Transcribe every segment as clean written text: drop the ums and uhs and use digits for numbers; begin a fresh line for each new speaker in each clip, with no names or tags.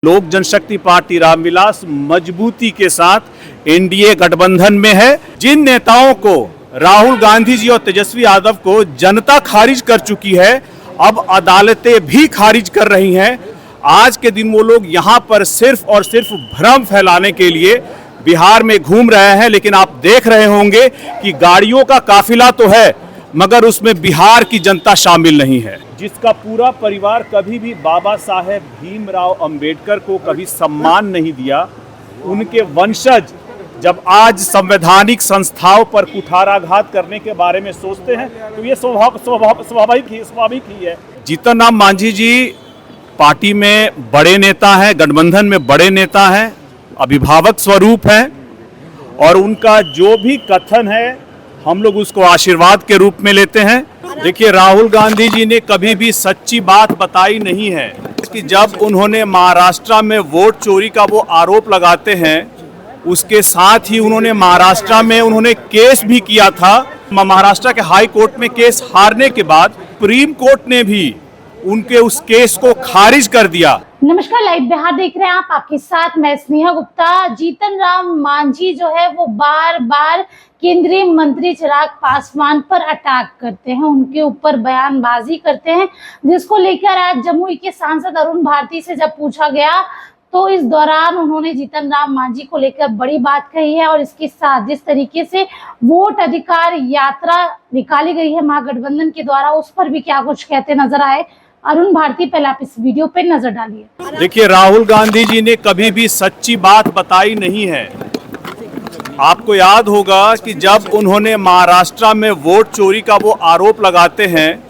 लोक जनशक्ति पार्टी रामविलास मजबूती के साथ एनडीए गठबंधन में है। जिन नेताओं को राहुल गांधी जी और तेजस्वी यादव को जनता खारिज कर चुकी है, अब अदालतें भी खारिज कर रही हैं। आज के दिन वो लोग यहाँ पर सिर्फ और सिर्फ भ्रम फैलाने के लिए बिहार में घूम रहे हैं, लेकिन आप देख रहे होंगे कि गाड़ियों का काफिला तो है मगर उसमें बिहार की जनता शामिल नहीं है। जिसका पूरा परिवार कभी भी बाबा साहेब भीमराव अंबेडकर को कभी सम्मान नहीं दिया, उनके वंशज जब आज संवैधानिक संस्थाओं पर कुठाराघात करने के बारे में सोचते हैं तो ये स्वाभाविक ही है। जीतन राम मांझी जी पार्टी में बड़े नेता हैं, गठबंधन में बड़े नेता हैं, अभिभावक स्वरूप हैं और उनका जो भी कथन है हम लोग उसको आशीर्वाद के रूप में लेते हैं। देखिए, राहुल गांधी जी ने कभी भी सच्ची बात बताई नहीं है कि जब उन्होंने महाराष्ट्र में वोट चोरी का वो आरोप लगाते हैं, उसके साथ ही उन्होंने महाराष्ट्र में उन्होंने केस भी किया था। महाराष्ट्र के हाई कोर्ट में केस हारने के बाद सुप्रीम कोर्ट ने भी उनके उस केस को खारिज कर दिया।
नमस्कार, लाइव बिहार देख रहे हैं आप, आपके साथ मैं स्नेहा गुप्ता। जीतन राम मांझी जो है वो बार बार केंद्रीय मंत्री चिराग पासवान पर अटैक करते हैं, उनके ऊपर बयानबाजी करते हैं, जिसको लेकर आज जमुई के सांसद अरुण भारती से जब पूछा गया तो इस दौरान उन्होंने जीतन राम मांझी को लेकर बड़ी बात कही है। और इसके साथ जिस तरीके से वोट अधिकार यात्रा निकाली गई है महागठबंधन के द्वारा, उस पर भी क्या कुछ कहते नजर आए अरुण भारती, पहले आप इस वीडियो पे नजर डालिए।
देखिए, राहुल गांधी जी ने कभी भी सच्ची बात बताई नहीं है। आपको याद होगा कि जब उन्होंने महाराष्ट्र में वोट चोरी का वो आरोप लगाते हैं,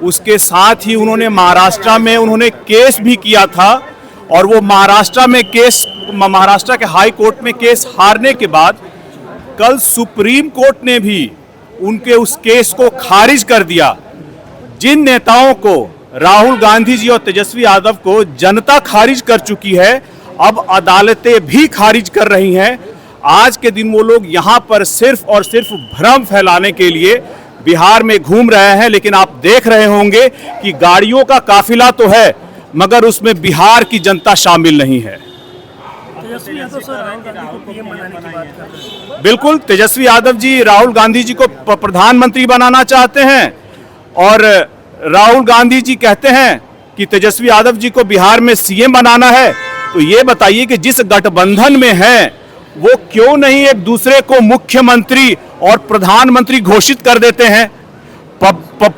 उसके साथ ही उन्होंने महाराष्ट्र में उन्होंने केस भी किया था और वो महाराष्ट्र के हाई कोर्ट में केस हारने के बाद कल सुप्रीम कोर्ट ने भी उनके उस केस को खारिज कर दिया। जिन नेताओं को राहुल गांधी जी और तेजस्वी यादव को जनता खारिज कर चुकी है, अब अदालतें भी खारिज कर रही हैं। आज के दिन वो लोग यहाँ पर सिर्फ और सिर्फ भ्रम फैलाने के लिए बिहार में घूम रहे हैं, लेकिन आप देख रहे होंगे कि गाड़ियों का काफिला तो है मगर उसमें बिहार की जनता शामिल नहीं है।
तेजस्वी यादव सर राहुल गांधी को पीएम बनाने की बात कर रहे हैं।
बिल्कुल, तेजस्वी यादव जी राहुल गांधी जी को प्रधानमंत्री बनाना चाहते हैं और राहुल गांधी जी कहते हैं कि तेजस्वी यादव जी को बिहार में सीएम बनाना है। तो ये बताइए कि जिस गठबंधन में है वो क्यों नहीं एक दूसरे को मुख्यमंत्री और प्रधानमंत्री घोषित कर देते हैं।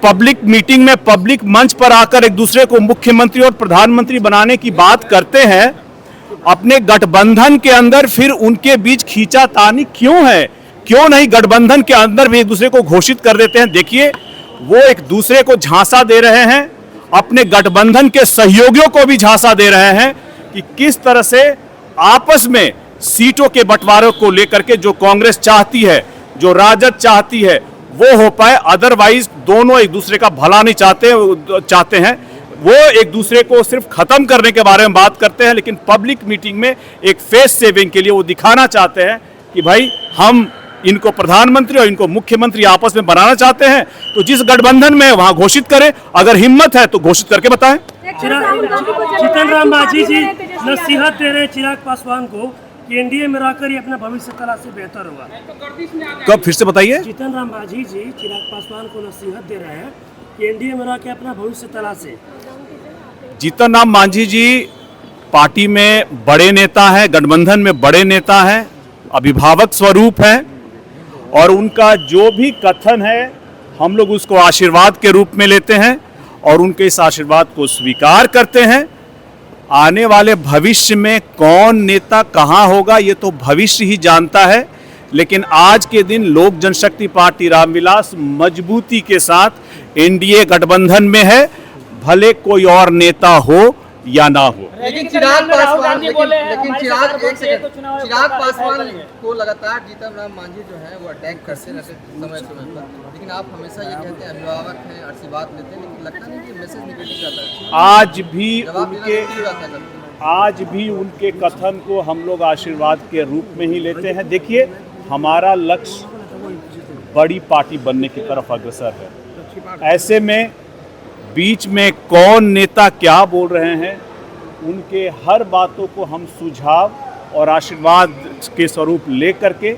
पब्लिक मीटिंग में, पब्लिक मंच पर आकर एक दूसरे को मुख्यमंत्री और प्रधानमंत्री बनाने की बात करते हैं। अपने गठबंधन के अंदर फिर उनके बीच खींचातानी क्यों है? क्यों नहीं गठबंधन के अंदर भी एक दूसरे को घोषित कर देते हैं? देखिए, वो एक दूसरे को झांसा दे रहे हैं, अपने गठबंधन के सहयोगियों को भी झांसा दे रहे हैं कि किस तरह से आपस में सीटों के बंटवारे को लेकर के जो कांग्रेस चाहती है, जो राजद चाहती है, वो हो पाए। अदरवाइज दोनों एक दूसरे का भला नहीं चाहते हैं। वो एक दूसरे को सिर्फ खत्म करने के बारे में बात करते हैं, लेकिन पब्लिक मीटिंग में एक फेस सेविंग के लिए वो दिखाना चाहते हैं कि भाई हम इनको प्रधानमंत्री और इनको मुख्यमंत्री आपस में बनाना चाहते हैं। तो जिस गठबंधन में वहां घोषित करें, अगर हिम्मत है तो घोषित करके बताएं।
जीतन राम मांझी जी नसीहत दे रहे चिराग पासवान को कि एनडीए में रहकर ही अपना भविष्य तलाश से बेहतर होगा।
कब? फिर से बताइए।
जीतन राम मांझी जी चिराग पासवान को नसीहत दे रहे हैं कि एनडीए में रहकर अपना भविष्य तलाश से।
जीतन राम मांझी जी पार्टी में बड़े नेता हैं, गठबंधन में बड़े नेता हैं, अभिभावक स्वरूप हैं और उनका जो भी कथन है हम लोग उसको आशीर्वाद के रूप में लेते हैं और उनके इस आशीर्वाद को स्वीकार करते हैं। आने वाले भविष्य में कौन नेता कहां होगा ये तो भविष्य ही जानता है, लेकिन आज के दिन लोक जनशक्ति पार्टी रामविलास मजबूती के साथ एनडीए गठबंधन में है, भले कोई और नेता हो या ना हो।
लेकिन चिराग पासवान को लगातार जीतन राम मांझी जो है वो अटैक करते रहते समय पर, लेकिन आप हमेशा ये कहते हैं अभिभावक हैं, आशीर्वाद लेते हैं, लेकिन लगता नहीं कि मैसेज निगेटिव जाता है।
आज भी उनके कथन को हम लोग आशीर्वाद के रूप में ही लेते हैं। देखिए, हमारा लक्ष्य बड़ी पार्टी बनने की तरफ अग्रसर है। ऐसे में बीच में कौन नेता क्या बोल रहे हैं उनके हर बातों को हम सुझाव और आशीर्वाद के स्वरूप लेकर के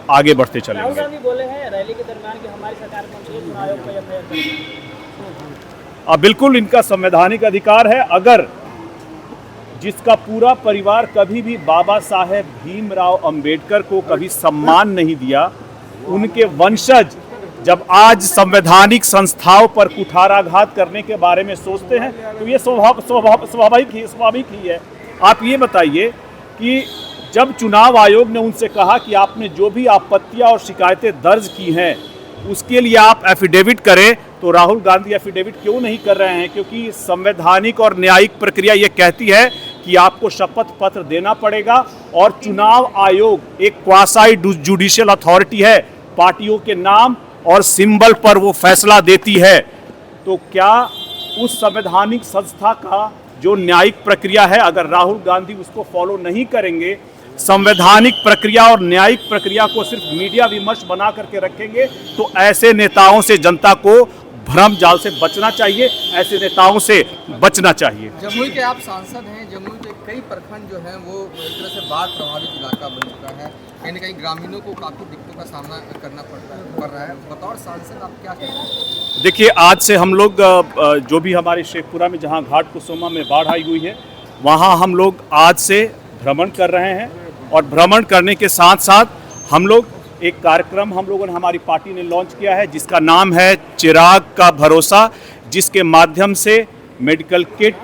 आगे बढ़ते
राहुल
चलेंगे।
गांधी बोले हैं रैली के दरमियान कि हमारी सरकार पहुंची है, चुनाव आयोग को एफआईआर करेगी।
अब बिल्कुल इनका संवैधानिक अधिकार है। अगर जिसका पूरा परिवार कभी भी बाबा साहेब भीमराव अंबेडकर को कभी सम्मान नहीं दिया, उनके वंशज जब आज संवैधानिक संस्थाओं पर कुठाराघात करने के बारे में सोचते हैं तो ये स्वाभाविक ही है। आप ये बताइए कि जब चुनाव आयोग ने उनसे कहा कि आपने जो भी आपत्तियां और शिकायतें दर्ज की हैं उसके लिए आप एफिडेविट करें, तो राहुल गांधी एफिडेविट क्यों नहीं कर रहे हैं? क्योंकि संवैधानिक और न्यायिक प्रक्रिया ये कहती है कि आपको शपथ पत्र देना पड़ेगा और चुनाव आयोग एक क्वासाई जुडिशियल अथॉरिटी है, पार्टियों के नाम और सिंबल पर वो फैसला देती है। तो क्या उस संवैधानिक संस्था का जो न्यायिक प्रक्रिया है, अगर राहुल गांधी उसको फॉलो नहीं करेंगे, संवैधानिक प्रक्रिया और न्यायिक प्रक्रिया को सिर्फ मीडिया विमर्श बना करके रखेंगे, तो ऐसे नेताओं से जनता को भ्रम जाल से बचना चाहिए, ऐसे नेताओं से बचना चाहिए।
जमुई के आप सांसद हैं, जमुई के कई प्रखंड जो हैं वो एक तरह से बाढ़ प्रभावित इलाका बन चुका है, कहीं ना कहीं ग्रामीणों को काफ़ी दिक्कतों का सामना करना पड़ रहा है। बतौर सांसद आप क्या कहते हैं?
देखिए, आज से हम लोग जो भी हमारे शेखपुरा में जहां घाट कुसुमा में बाढ़ आई हुई है, वहां हम लोग आज से भ्रमण कर रहे हैं और भ्रमण करने के साथ साथ हम लोग एक कार्यक्रम हम लोगों ने, हमारी पार्टी ने लॉन्च किया है जिसका नाम है चिराग का भरोसा, जिसके माध्यम से मेडिकल किट,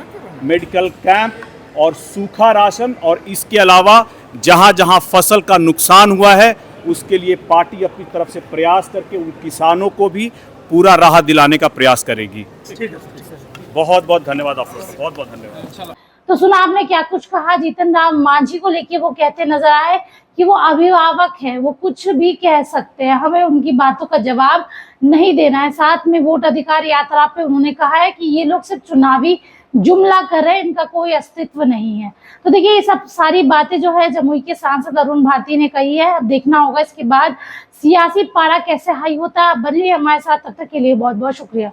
मेडिकल कैंप और सूखा राशन और इसके अलावा जहां जहां फसल का नुकसान हुआ है उसके लिए पार्टी अपनी तरफ से प्रयास करके उन किसानों को भी पूरा राहत दिलाने का प्रयास करेगी। बहुत बहुत धन्यवाद आपको, बहुत बहुत धन्यवाद।
तो सुना आपने क्या कुछ कहा जीतन राम मांझी को लेके। वो कहते नजर आए कि वो अभिभावक हैं, वो कुछ भी कह सकते हैं, हमें उनकी बातों का जवाब नहीं देना है। साथ में वोट अधिकार यात्रा पे उन्होंने कहा है कि ये लोग सिर्फ चुनावी जुमला कर रहे हैं, इनका कोई अस्तित्व नहीं है। तो देखिए, ये सब सारी बातें जो है जमुई के सांसद अरुण भारती ने कही है। अब देखना होगा इसके बाद सियासी पारा कैसे हाई होता है। बनिए हमारे साथ, तब तक के लिए बहुत बहुत शुक्रिया।